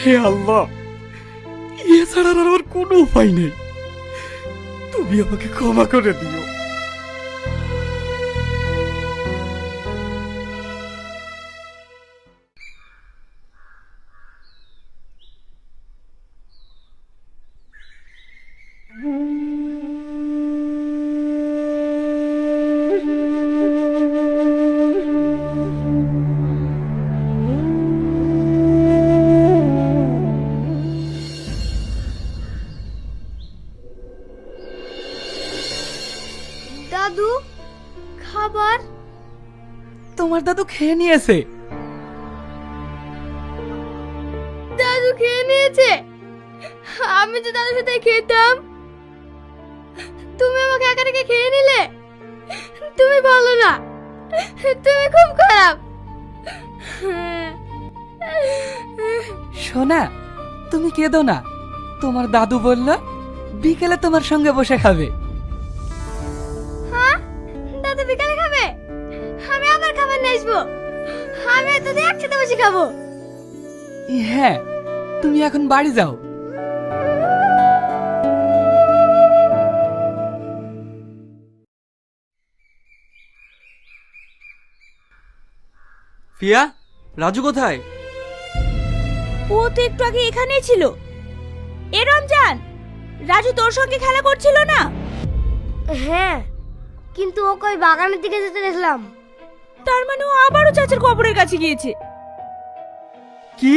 হে আল্লাহ, এছাড়া আর আমার কোনো উপায় নেই, তুমি আমাকে ক্ষমা করে দিও। দাদু, খাবার। তোমার দাদু খেয়ে নিয়েছে। দাদু খেয়ে নিয়েছে? আমি তো দাদুর সাথে খেতাম, তুমি আমাকে একা রেখে খেয়ে নিলে। তুমি ভালো না, তুমি খুব খারাপ। সোনা, তুমি কেঁদো না। তোমার দাদু বলল বিকেলে তোমার সঙ্গে বসে খাবে। হ্যাঁ, দাদু বিকালে খাবে? আমি আবার খাবার নিয়ে আসবো, আমি আর দাদু একসাথে বসে খাবো। হ্যাঁ, তুমি এখন বাড়ি যাও। ফিয়া, রাজু কোথায়? ও তো একটু আগে এখানেই ছিল। এ রমজান, রাজু তোর সঙ্গে খেলা করছিল না? হ্যাঁ, কিন্তু ওকে ওই বাগানের দিকে যেতে দেখলাম। তার মানে ও আবারও চাচার কবরের কাছে গিয়েছে। কি?